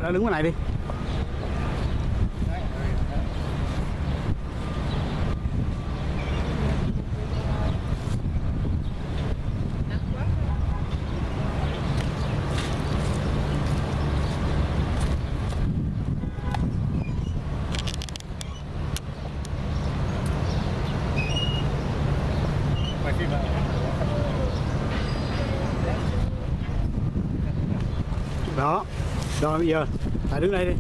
Ra đứng bên này đi. Đó, rồi bây giờ lại đứng đây đi,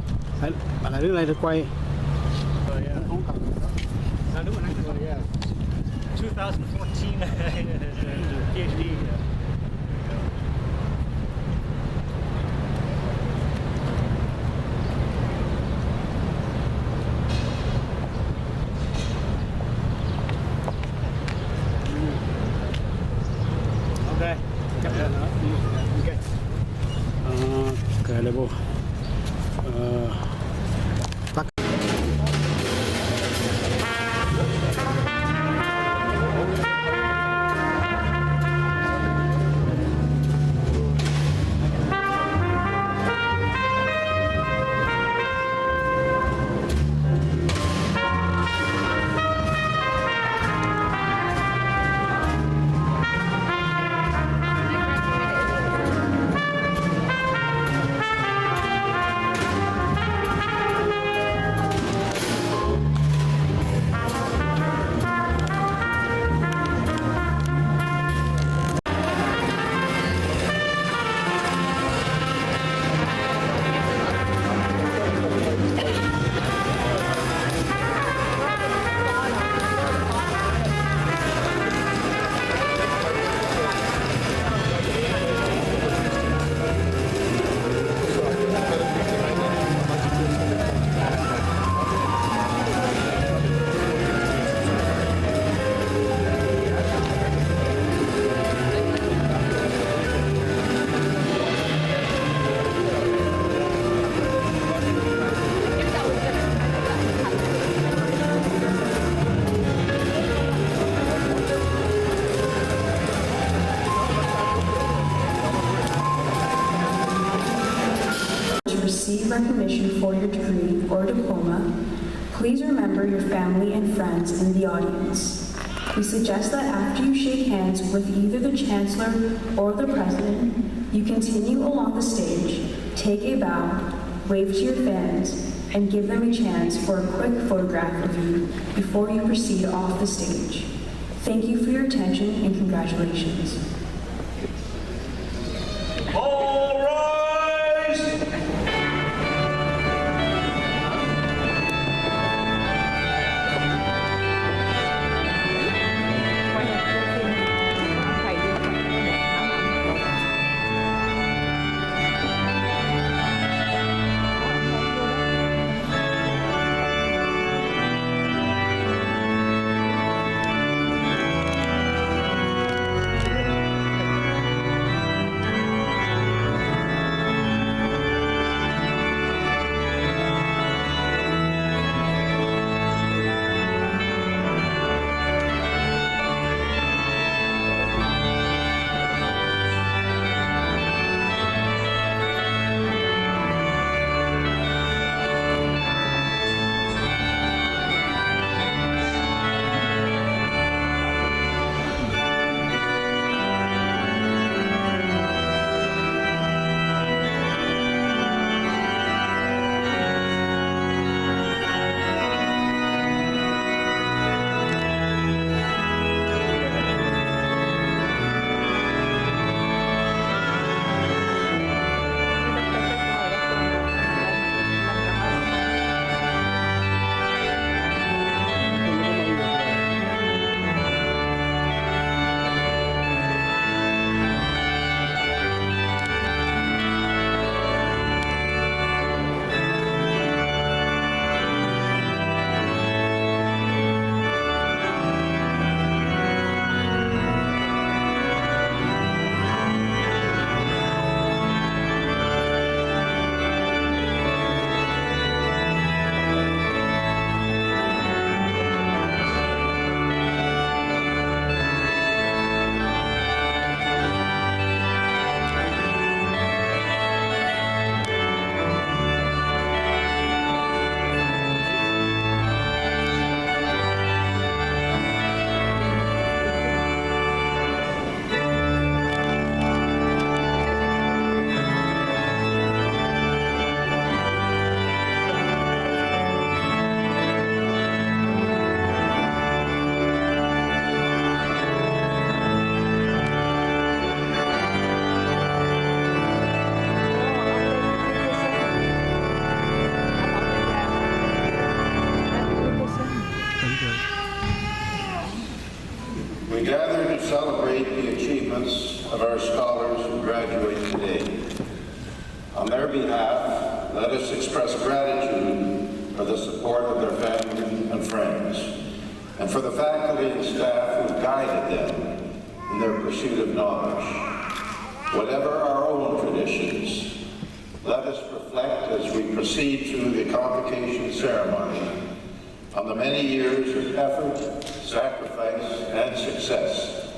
bạn lại đứng đây tôi quay. Không cần. Ra đứng bên này. 2014 PhD. Ok, chấp nhận nữa. Ok. Ok, level. Tắt. Receive recognition for your degree or diploma, please remember your family and friends in the audience. We suggest that after you shake hands with either the Chancellor or the President, you continue along the stage, take a bow, wave to your fans, and give them a chance for a quick photograph of you before you proceed off the stage. Thank you for your attention and congratulations. All rise! We gather to celebrate the achievements of our scholars who graduate today. On their behalf, let us express gratitude for the support of their family and friends, and for the faculty and staff who guided them in their pursuit of knowledge. Whatever our own traditions, let us reflect as we proceed through the convocation ceremony on the many years of effort, sacrifice, and success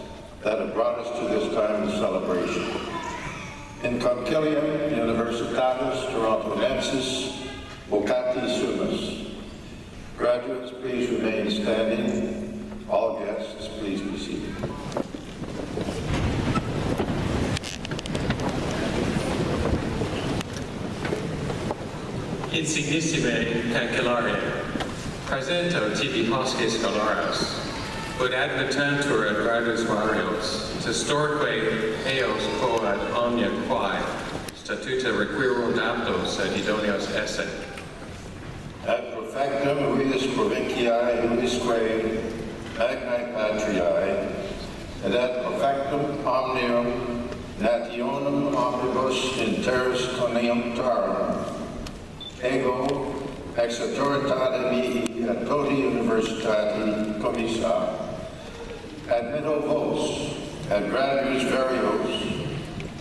that have brought us to this time of celebration. In Concilium Universitatis Torontonensis Vocati Sumus. Graduates, please remain standing. All guests, please be seated. Insignissime cancellare, presento tibi hosce scholaris, ut admittantur ad gradus varios, historique eos quo ad omnia quae, statuta requirunt aptos ad idoneos esse. Ad profectum huius provinciae huisque magnae patriae, et ad profectum omnium nationum omnibus in terris coniunctarum, ego ex autoritate mihi ad toti universitati commissa, admitto vos ad gradus varios,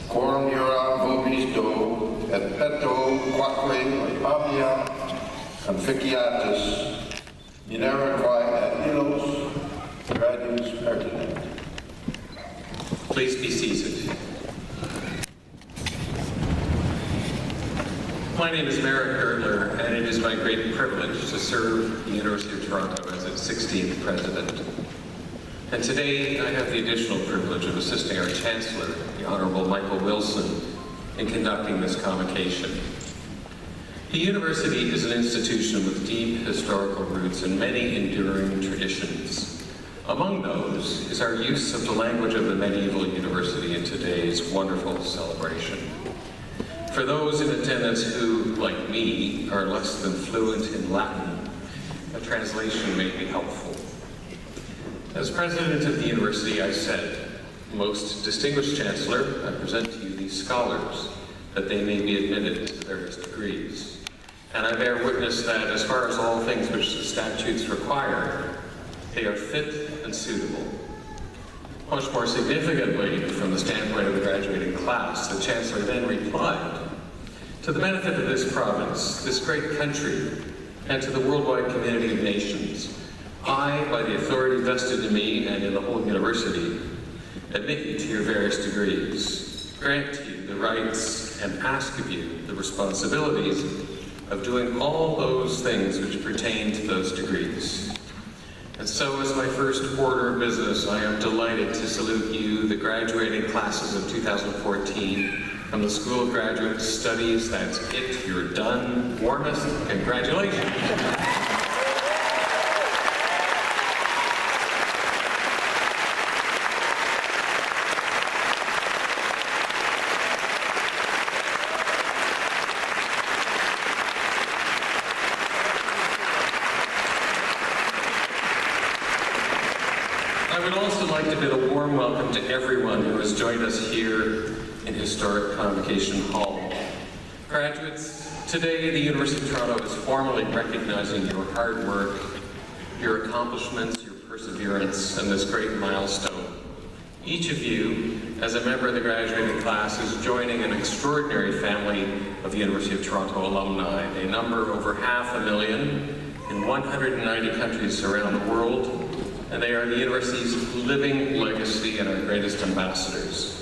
quorum iuram vobis do, et petto quaque omnia conficiatus, minera quae ad illos gradus pertinent. Please be seated. My name is Merrick Girdler, and it is my great privilege to serve the University of Toronto as its 16th president. And today, I have the additional privilege of assisting our Chancellor, the Honorable Michael Wilson, in conducting this convocation. The university is an institution with deep historical roots and many enduring traditions. Among those is our use of the language of the medieval university in today's wonderful celebration. For those in attendance who, like me, are less than fluent in Latin, a translation may be helpful. As president of the university, I said, "Most distinguished Chancellor, I present to you these scholars, that they may be admitted to various degrees. And I bear witness that, as far as all things which the statutes require, they are fit and suitable." Much more significantly, from the standpoint of the graduating class, the Chancellor then replied, "To the benefit of this province, this great country, and to the worldwide community of nations, I, by the authority vested in me and in the whole university, admit you to your various degrees, grant to you the rights, and ask of you the responsibilities of doing all those things which pertain to those degrees. And so, as my first order of business, I am delighted to salute you, the graduating classes of 2014, from the School of Graduate Studies. That's it, you're done. Warmest congratulations. I would also like to bid a warm welcome to everyone who has joined us here in historic Convocation Hall. Graduates, today the University of Toronto is formally recognizing your hard work, your accomplishments, your perseverance, and this great milestone. Each of you, as a member of the graduating class, is joining an extraordinary family of the University of Toronto alumni. They number over 500,000 in 190 countries around the world, and they are the university's living legacy and our greatest ambassadors.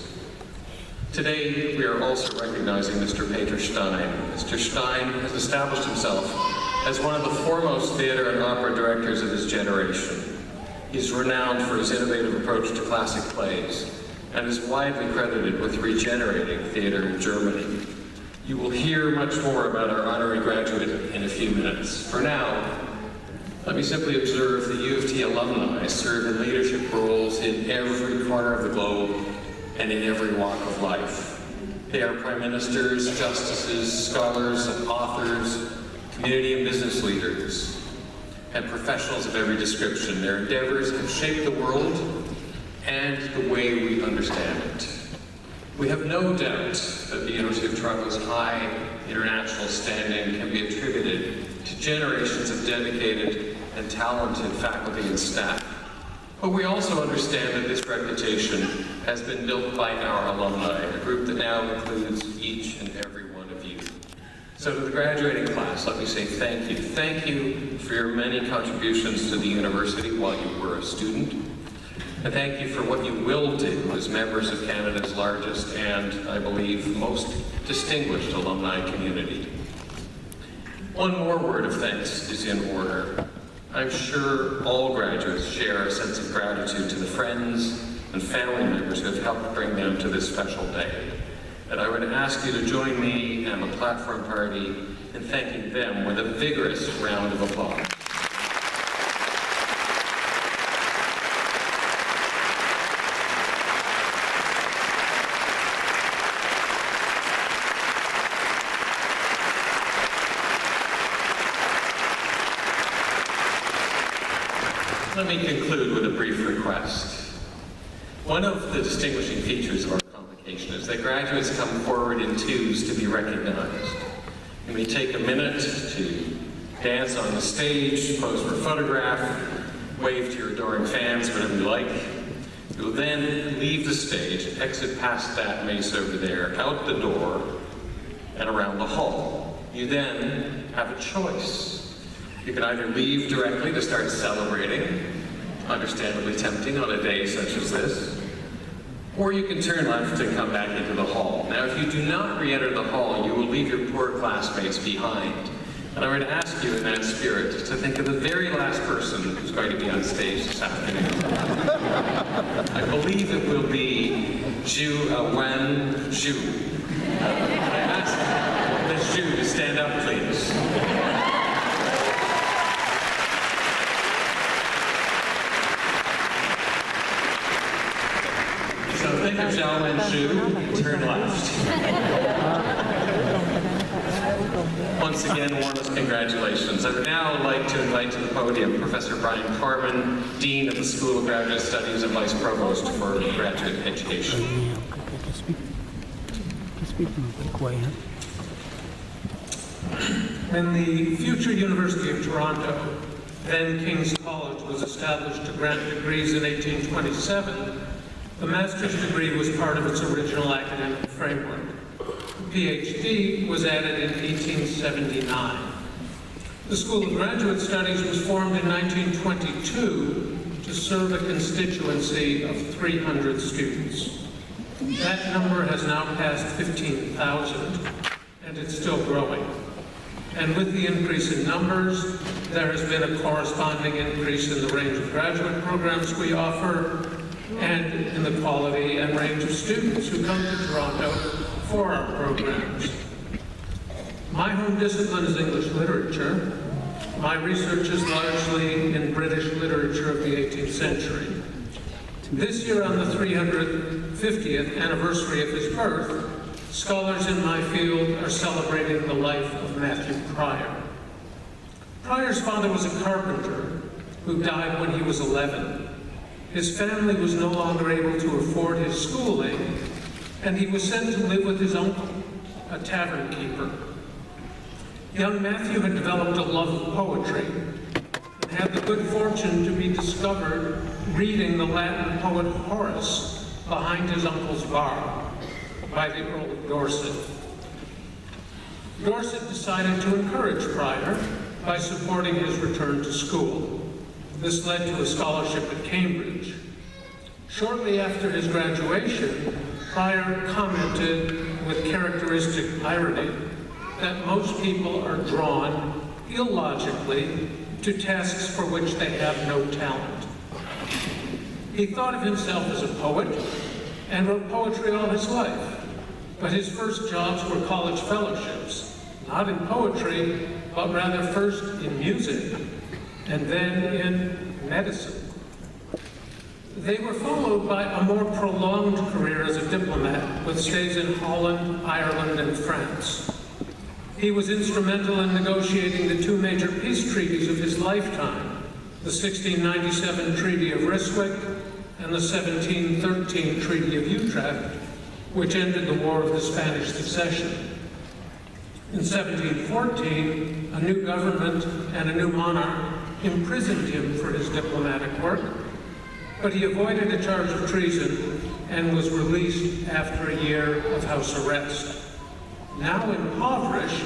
Today, we are also recognizing Mr. Peter Stein. Mr. Stein has established himself as one of the foremost theater and opera directors of his generation. He's renowned for his innovative approach to classic plays and is widely credited with regenerating theater in Germany. You will hear much more about our honorary graduate in a few minutes. For now, let me simply observe the U of T alumni serve in leadership roles in every corner of the globe and in every walk of life. They are prime ministers, justices, scholars, authors, community and business leaders, and professionals of every description. Their endeavors have shaped the world and the way we understand it. We have no doubt that the University of Toronto's high international standing can be attributed to generations of dedicated and talented faculty and staff. But we also understand that this reputation has been built by our alumni, a group that now includes each and every one of you. So to the graduating class, let me say thank you. Thank you for your many contributions to the university while you were a student. And thank you for what you will do as members of Canada's largest and, I believe, most distinguished alumni community. One more word of thanks is in order. I'm sure all graduates share a sense of gratitude to the friends and family members who have helped bring them to this special day. And I would ask you to join me and the platform party in thanking them with a vigorous round of applause. Let me conclude with a brief request. One of the distinguishing features of our convocation is that graduates come forward in twos to be recognized. You may take a minute to dance on the stage, pose for a photograph, wave to your adoring fans, whatever you like. You'll then leave the stage, exit past that mace over there, out the door, and around the hall. You then have a choice. You can either leave directly to start celebrating, understandably tempting on a day such as this, or you can turn left and come back into the hall. Now, if you do not re-enter the hall, you will leave your poor classmates behind. And I would ask you in that spirit to think of the very last person who's going to be on stage this afternoon. I believe it will be Wen Zhu. I ask Ms. Zhu to stand up, please. Think of Zhao Wen Zhu, turn left. Once again, warmest congratulations. I would now like to invite to the podium Professor Brian Corman, Dean of the School of Graduate Studies and Vice Provost for Graduate Education. When the future University of Toronto, then King's College, was established to grant degrees in 1827, the master's degree was part of its original academic framework. The PhD was added in 1879. The School of Graduate Studies was formed in 1922 to serve a constituency of 300 students. That number has now passed 15,000, and it's still growing. And with the increase in numbers, there has been a corresponding increase in the range of graduate programs we offer, and in the quality and range of students who come to Toronto for our programs. My home discipline is English literature. My research is largely in British literature of the 18th century. This year, on the 350th anniversary of his birth, scholars in my field are celebrating the life of Matthew Prior. Prior's father was a carpenter who died when he was 11. His family was no longer able to afford his schooling, and he was sent to live with his uncle, a tavern keeper. Young Matthew had developed a love of poetry and had the good fortune to be discovered reading the Latin poet Horace behind his uncle's bar by the Earl of Dorset. Dorset decided to encourage Prior by supporting his return to school. This led to a scholarship at Cambridge. Shortly after his graduation, Prior commented with characteristic irony that most people are drawn illogically to tasks for which they have no talent. He thought of himself as a poet and wrote poetry all his life, but his first jobs were college fellowships, not in poetry, but rather first in music and then in medicine. They were followed by a more prolonged career as a diplomat with stays in Holland, Ireland, and France. He was instrumental in negotiating the two major peace treaties of his lifetime, the 1697 Treaty of Ryswick and and the 1713 Treaty of Utrecht, which ended the War of the Spanish Succession. In 1714, a new government and a new monarch imprisoned him for his diplomatic work, but he avoided a charge of treason and was released after a year of house arrest. Now impoverished,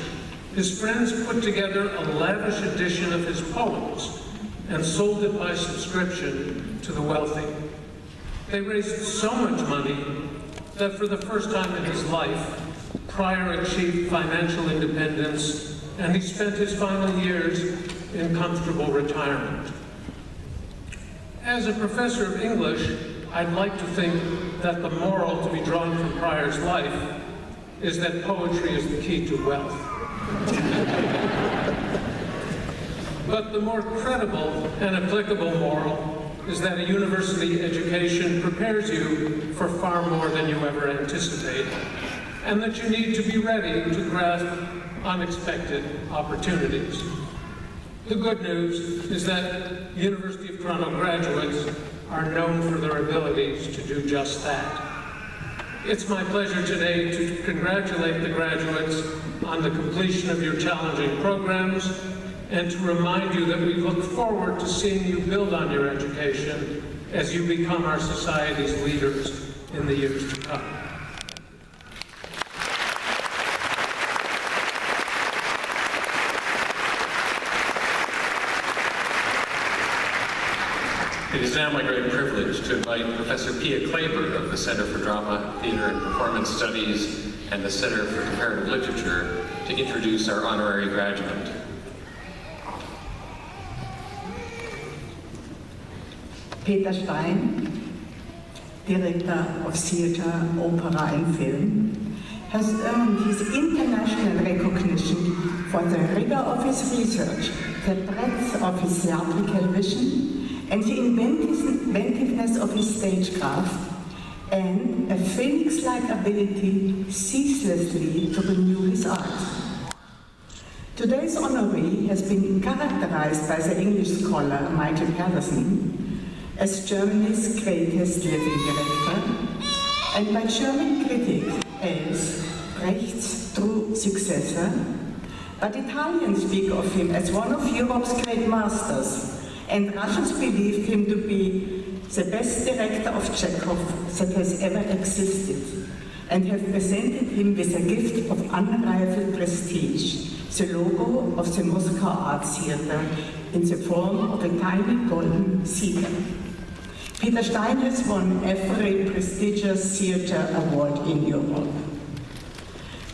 his friends put together a lavish edition of his poems and sold it by subscription to the wealthy. They raised so much money that for the first time in his life, Prior achieved financial independence, and he spent his final years in comfortable retirement. As a professor of English, I'd like to think that the moral to be drawn from Prior's life is that poetry is the key to wealth. But the more credible and applicable moral is that a university education prepares you for far more than you ever anticipate, and that you need to be ready to grasp unexpected opportunities. The good news is that University of Toronto graduates are known for their abilities to do just that. It's my pleasure today to congratulate the graduates on the completion of your challenging programs and to remind you that we look forward to seeing you build on your education as you become our society's leaders in the years to come. It is now my great privilege to invite Professor Pia Kleber of the Center for Drama, Theatre and Performance Studies and the Center for Comparative Literature to introduce our honorary graduate. Peter Stein, Director of Theatre, Opera and Film, has earned his international recognition for the rigor of his research, the breadth of his theatrical vision, and the inventiveness of his stagecraft, and a phoenix-like ability ceaselessly to renew his art. Today's honoree has been characterized by the English scholar Michael Patterson as Germany's greatest living director, and by German critics as Brecht's true successor, but Italians speak of him as one of Europe's great masters, and Russians believed him to be the best director of Chekhov that has ever existed, and have presented him with a gift of unrivaled prestige, the logo of the Moscow Art Theatre in the form of a tiny golden cedar. Peter Stein has won every prestigious theatre award in Europe.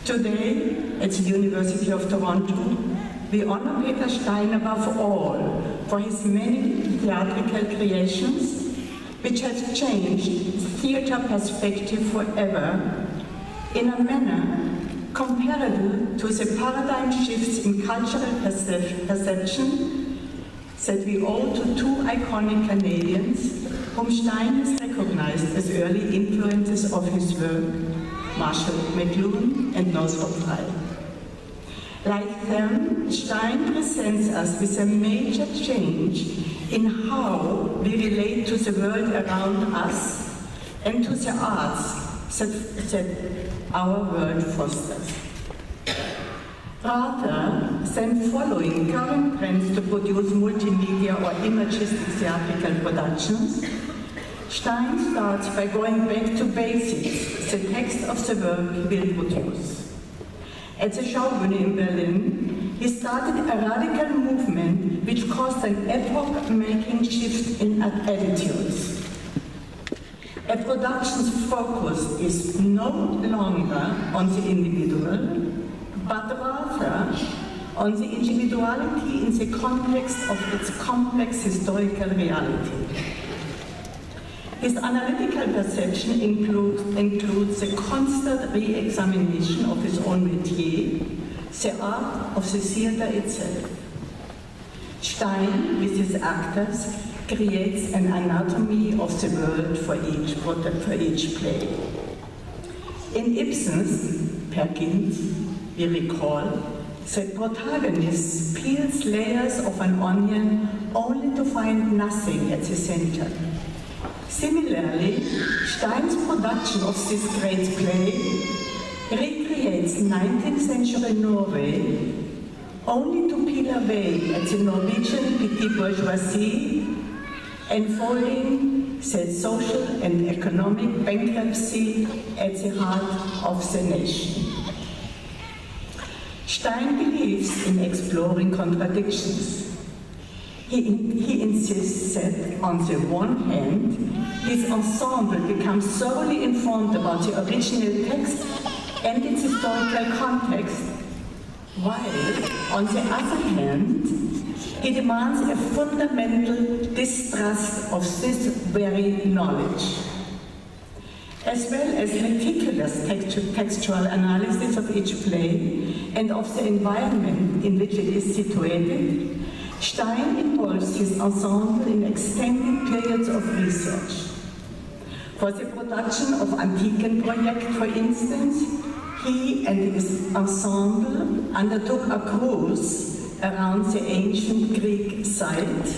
Today, at the University of Toronto, we honor Peter Stein above all for his many theatrical creations, which have changed theatre perspective forever in a manner comparable to the paradigm shifts in cultural perception that we owe to two iconic Canadians whom Stein has recognized as early influences of his work, Marshall McLuhan and Northrop Frye. Like them, Stein presents us with a major change in how we relate to the world around us and to the arts that our world fosters. Rather than following current trends to produce multimedia or imagistic theatrical productions, Stein starts by going back to basics, the text of the work he will produce. At the Schaubühne in Berlin, he started a radical movement which caused an epoch-making shift in attitudes. A production's focus is no longer on the individual, but rather on the individuality in the context of its complex historical reality. His analytical perception includes the constant re-examination of his own métier, the art of the theatre itself. Stein, with his actors, creates an anatomy of the world for each play. In Ibsen's Peer Gynt, we recall, the protagonist peels layers of an onion only to find nothing at the center. Similarly, Stein's production of this great play recreates 19th century Norway, only to peel away at the Norwegian petty bourgeoisie, enfolding the social and economic bankruptcy at the heart of the nation. Stein believes in exploring contradictions. He insists that, on the one hand, his ensemble becomes thoroughly informed about the original text and its historical context, while, on the other hand, he demands a fundamental distrust of this very knowledge. As well as meticulous textual analysis of each play and of the environment in which it is situated, Stein involves his ensemble in extended periods of research. For the production of Antikenprojekt, for instance, he and his ensemble undertook a cruise around the ancient Greek site,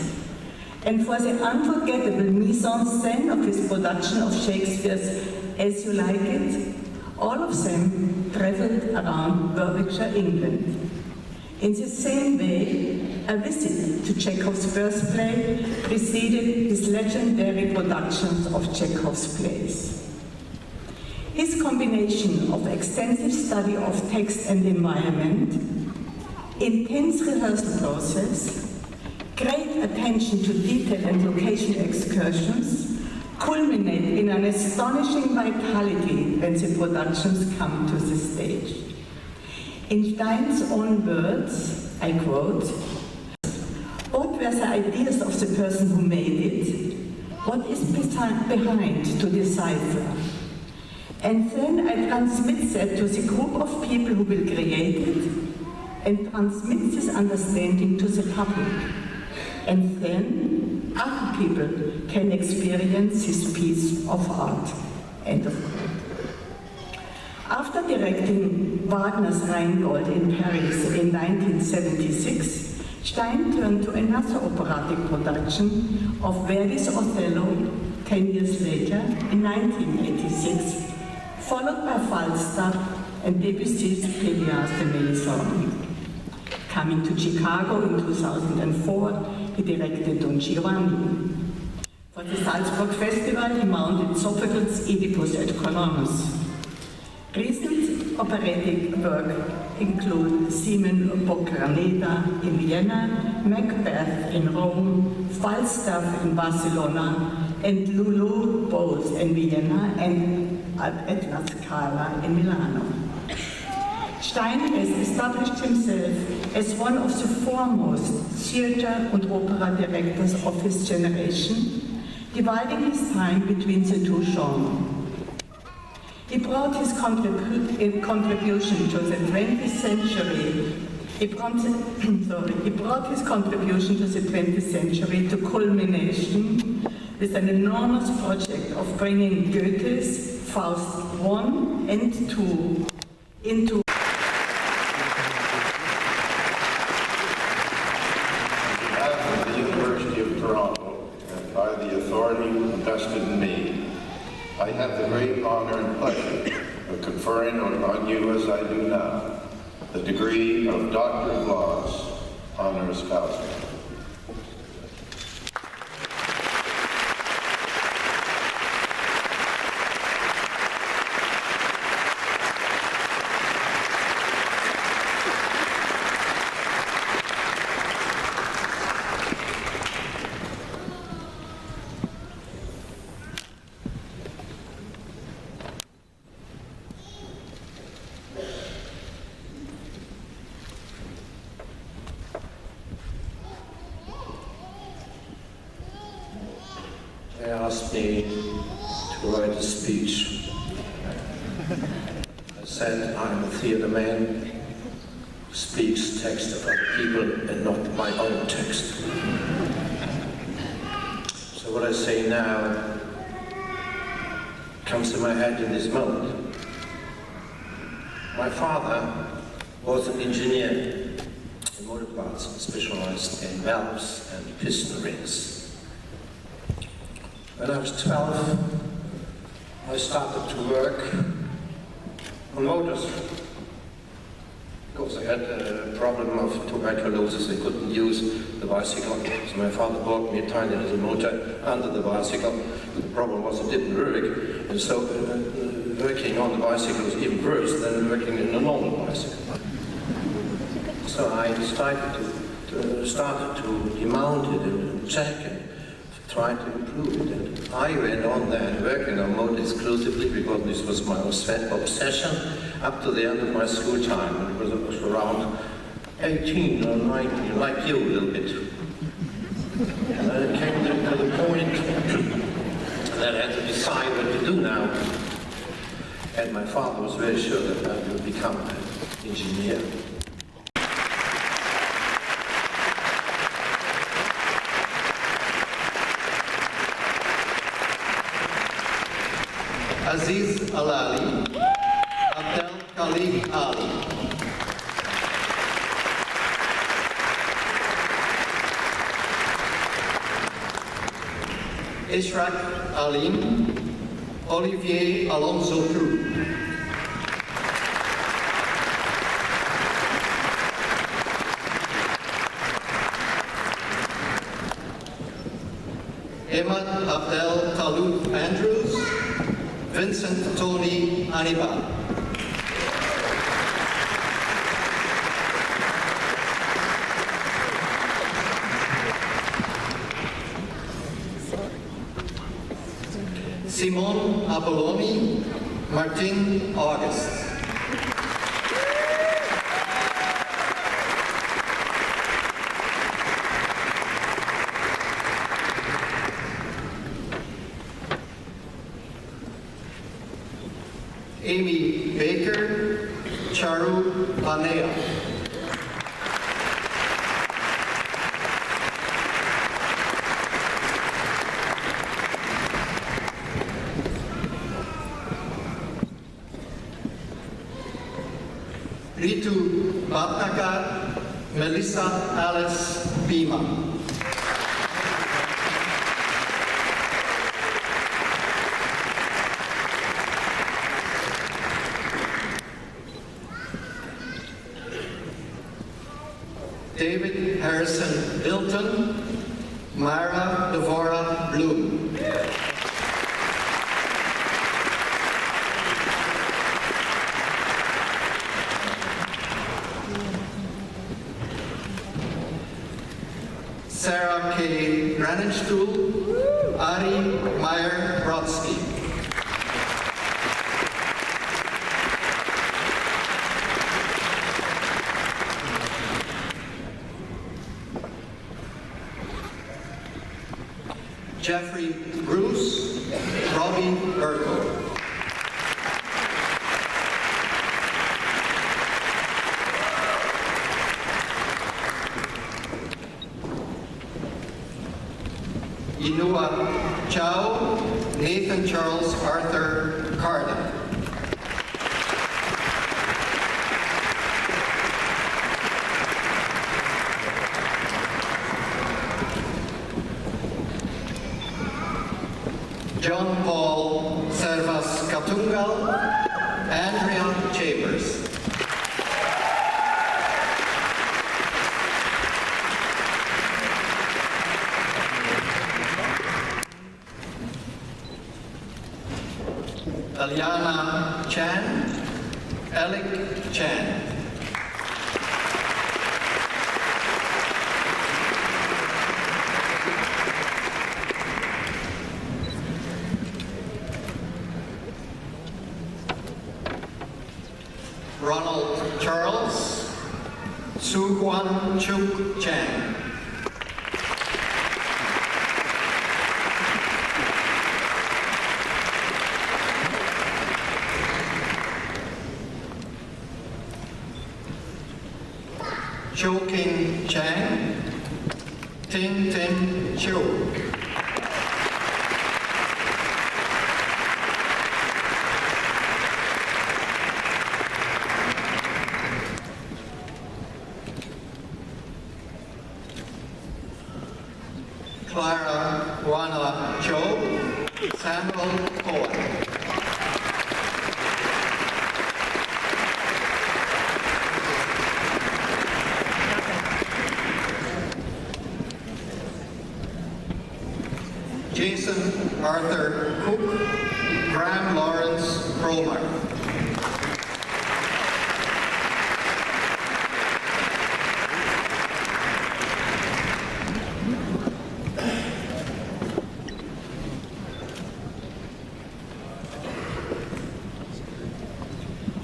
and for the unforgettable mise-en-scène of his production of Shakespeare's As You Like It, all of them traveled around Warwickshire, England. In the same way, a visit to Chekhov's birthplace preceded his legendary productions of Chekhov's plays. His combination of extensive study of text and environment, intense rehearsal process, great attention to detail and location excursions culminate in an astonishing vitality when the productions come to the stage. In Stein's own words, I quote, "What were the ideas of the person who made it? What is behind to decipher? And then I transmit that to the group of people who will create it, and transmit this understanding to the public. And then other people can experience this piece of art." End of quote. After directing Wagner's Rheingold in Paris in 1976, Stein turned to another operatic production of Verdi's Othello 10 years later in 1986, followed by Falstaff and Debussy's Pélias de Mélisande. Coming to Chicago in 2004, he directed Don Giovanni. For the Salzburg Festival, he mounted Sophocles' Oedipus et Colonos. Recent operatic work include Simon Boccanegra in Vienna, Macbeth in Rome, Falstaff in Barcelona, and Lulu both in Vienna and at La Scala in Milano. Stein has established himself as one of the foremost theatre and opera directors of his generation, dividing his time between the two genres. He brought his contribution to the 20th century. He brought his contribution to the 20th century to culmination with an enormous project of bringing Goethe's Faust I and II into The University of Toronto, and by the authority invested in me, I have the great honor and pleasure of conferring on you, as I do now, the degree of Doctor of Laws, honoris causa. They asked me to write a speech. I said I'm a theatre man who speaks text of other people and not my own text. So what I say now comes to my head in this moment. My father was an engineer in motor parts, specialized in valves and piston rings. When I was 12, I started to work on motors. Because I had a problem of tuberculosis, I couldn't use the bicycle. So my father bought me a tiny little motor under the bicycle. The problem was it didn't work. And so working on the bicycle was even worse than working in a normal bicycle. So I started to demount it and check and try to improve it. And I went on then working on motor exclusively because this was my obsession up to the end of my school time. It was around 18 or 19, like you a little bit. And then it came to the point that I had to decide what to do now. And my father was very sure that I would become an engineer. Aziz Alali, Abdel Khalid Ali. Ishraq Alim, Olivier Alonso Cruz. Ahmad Abdel Khalud Andrews, Vincent Tony Anibal. Simon Apolloni, Martin August. Amy Baker, Charu Banea. Ritu Bhatnagar, Melissa Alice Bima. David Harrison Hilton, Myra Devora Bloom. Sarah K. Ranenstuhl, Ari Meyer-Brodsky. Jeffrey Bruce, Robbie Berkel. Inua Chow, Nathan Charles Arthur Carden. John Paul Servas Katungal, Andrea Chambers. Aliana Chan, Alec Chan. Ronald Charles, Su Guan Chuk Chang. Cho King Chang, Ting Ting Chiu. Clara Wana Cho, Cohen. Jason Arthur Cook, Graham Lawrence Cromer.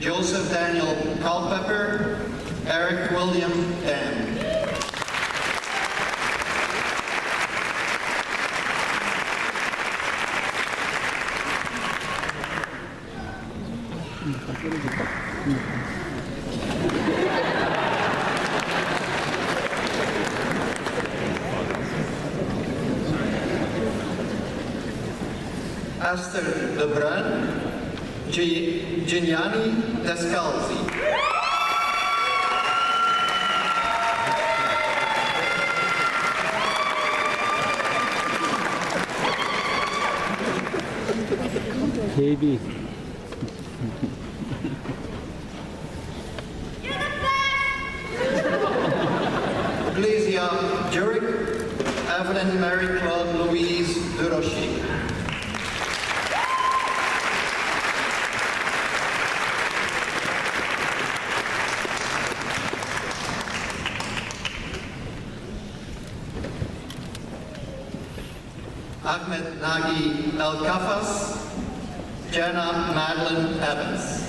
Joseph Daniel Culpepper, Eric William Dam. Esther Lebrun, Giuliani Descalzi. KB. Iglesia Jurek, Evelyn Mary Claude Louise Duroshi. Ahmed Nagi El Kafas, Jenna Madeline Evans.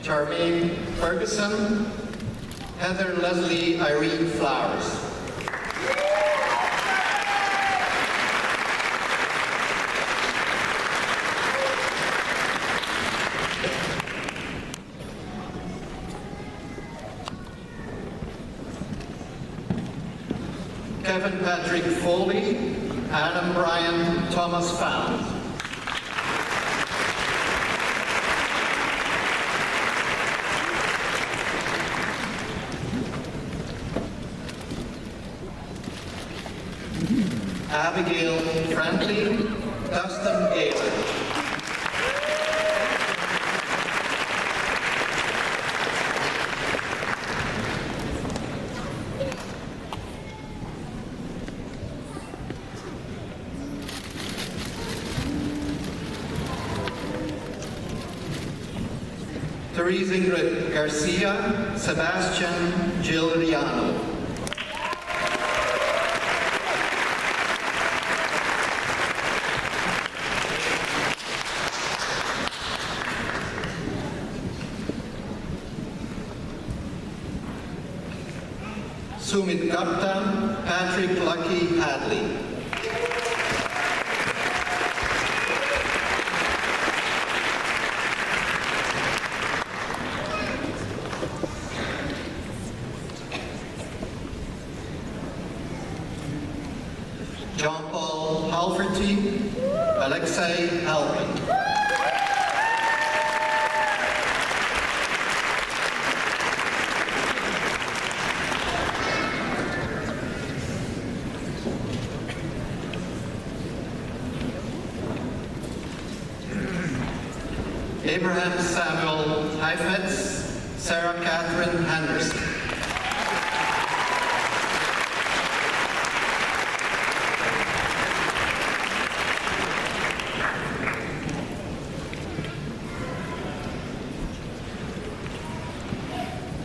Charmaine Ferguson, Heather Leslie Irene Flowers. Kevin Patrick Foley, Adam Bryan Thomas Found. Abigail Franklin, Dustin Gaylor. Therese Ingrid Garcia, Sebastian Gilriano. Sumit Gupta, Patrick Lucky Hadley. John Paul Halferty, Alexei Halpin. Abraham Samuel Heifetz, Sarah Catherine Henderson.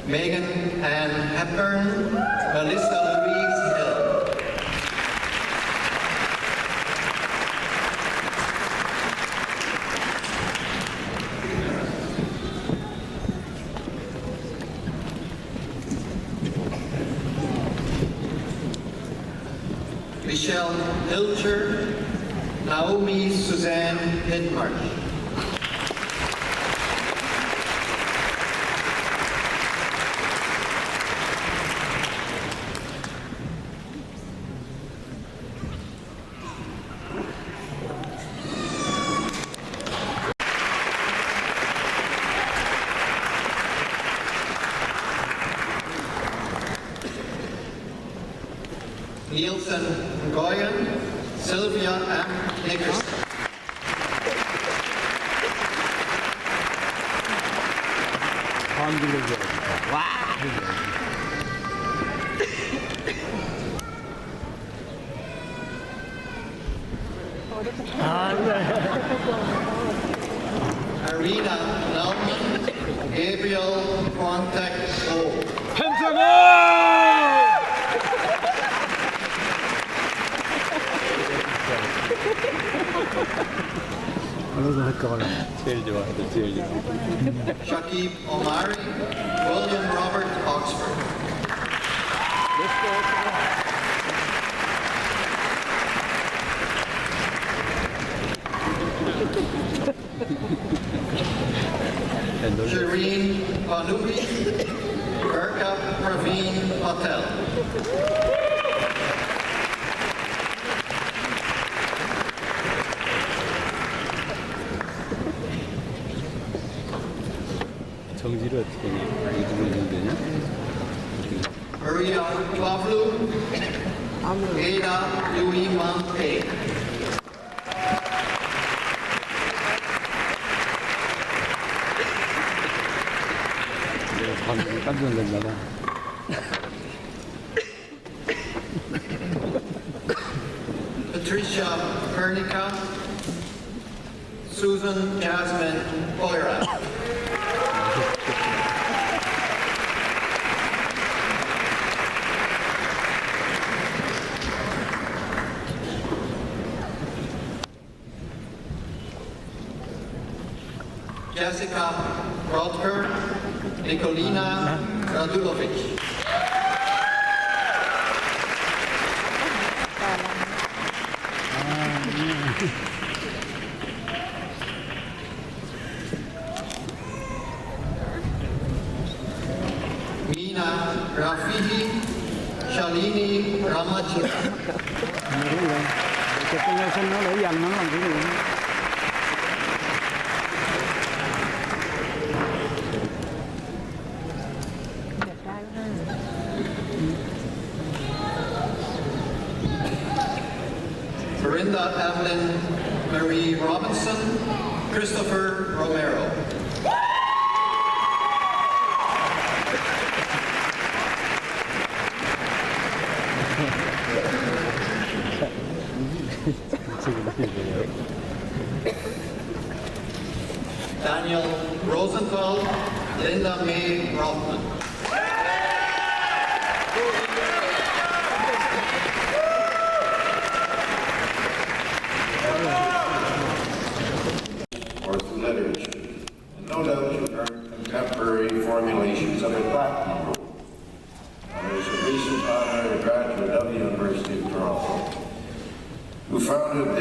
Megan Ann Hepburn, Melissa Louise Hill. Michelle Hilcher, Naomi Suzanne Hidmarsh. Nielsen Ngoyen, Sylvia M. Nickerson. Arena Naumann, Gabriel Quantek O. Shakib Omari, William Robert Oxford. Shireen Banubi, Berka Praveen Patel. 정지를 어떻게 해? 이게 누구 되냐? Maria Pavlu, Ada Louis Monte. 깜짝 놀랐나 봐. Patricia Pernica, Susan Jasmine Boyra. Jessica Rodker, Nikolina Radulovic. Mina Rafihi, Shalini Ramachia. Cái con sinh nó để dành nó làm cái gì? Verinda Evelyn Marie Robinson, Christopher Romero. Daniel Rosenthal, Linda May Rothman. Or through literature. And no doubt you've heard contemporary formulations of a platinum rule. There's a recent honorary graduate of the University of Toronto who formed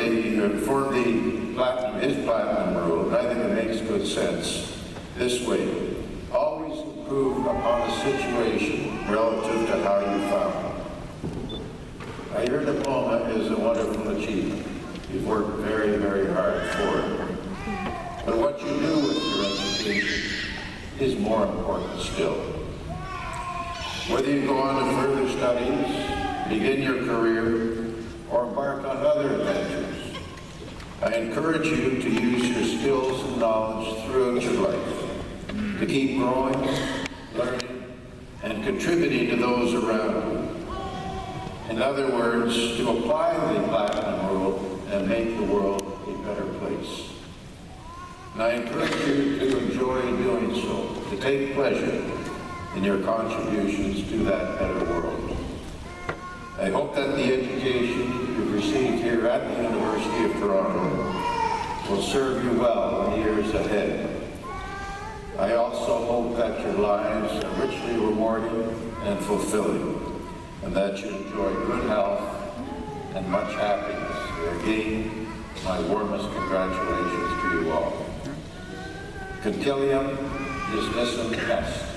his platinum rule, and I think it makes good sense this way. Always improve upon the situation relative to how you found it. Now, your diploma is a wonderful achievement. You've worked very, very hard for it. But what you do with your education is more important still. Whether you go on to further studies, begin your career, or embark on other adventures, I encourage you to use your skills and knowledge throughout your life to keep growing, learning, and contributing to those around you. In other words, to apply the platinum rule and make the world a better place. And I encourage you to enjoy doing so, to take pleasure in your contributions to that better world. I hope that the education you've received here at the University of Toronto will serve you well in the years ahead. I also hope that your lives are richly rewarding and fulfilling, and that you enjoy good health and much happiness. Again, my warmest congratulations to you all. Contilium dismissum est.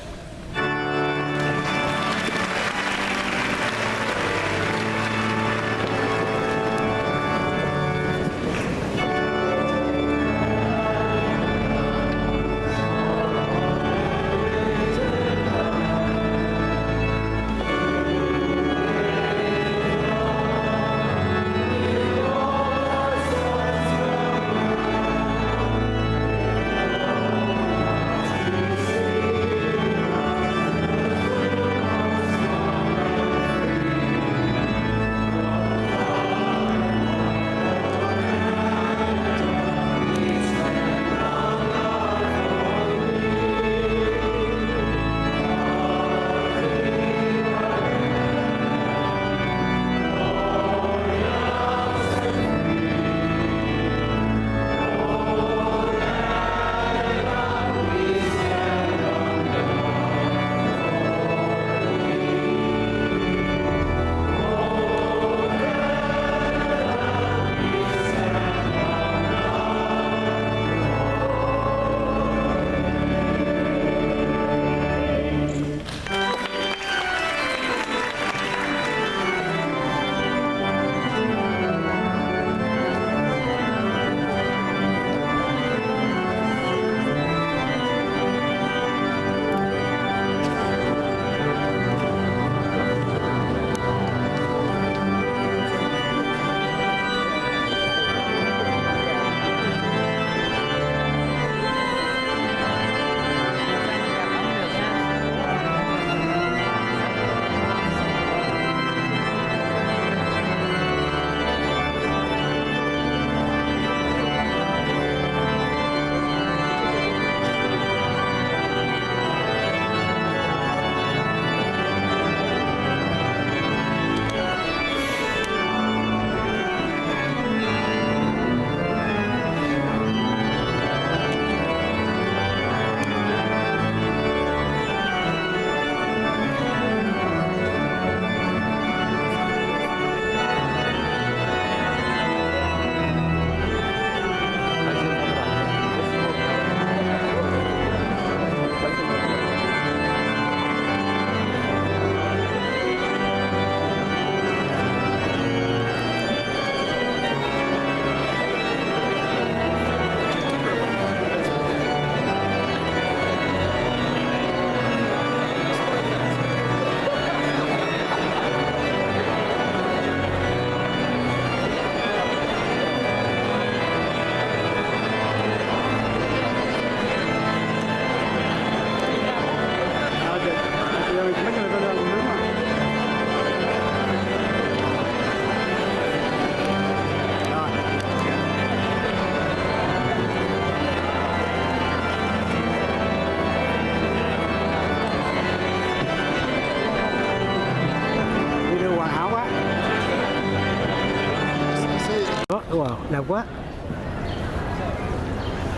đẹp quá.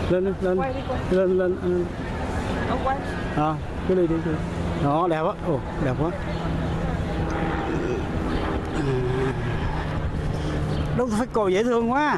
Lên lên. Ông quay. Cứ đi. Đó đẹp quá. Ồ, đẹp quá. Đúng phải cô dễ thương quá.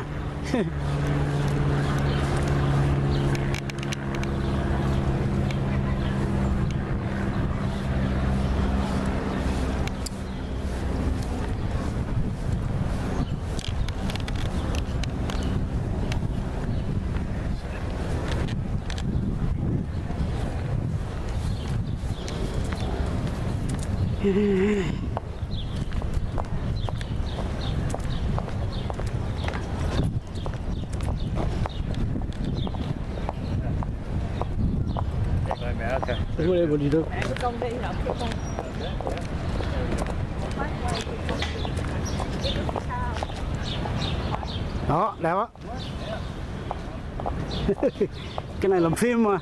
Đứng đây còn gì đâu. Con đi hả? Đó, đẹp á. Cái này làm phim mà.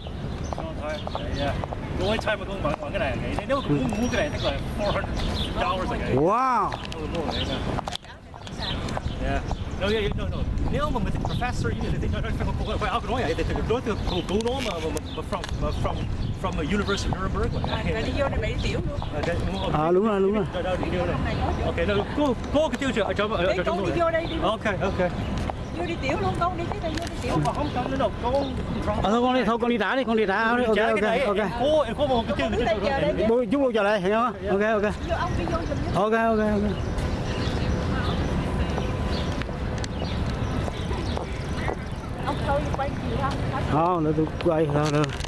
The only time I'm going on cái này, nếu mà mua cái này chắc là $400 a ngày. Wow. Yeah. No. Nếu mà mình thích professor, thì phải áo nói vậy, thì đối tượng cụ nó mà from the University of Nuremberg. Rồi đi vô đây bị tiểu luôn. Đúng rồi. Đi vô đây. Ok, có cái tiêu chuẩn ở trong con đi vô đây đi. Ok. Vô đi tiểu luôn, con đi tới đây vô đi tiểu. Không cần nữa đâu, Thôi con đi trả đi, con đi trả. Ok. Em có một cái tiêu Bố chú chờ đây, hiểu không? Ok. Vô ông đi vô giùm. Ok. Ông thôi quay gì không? Để tôi quay.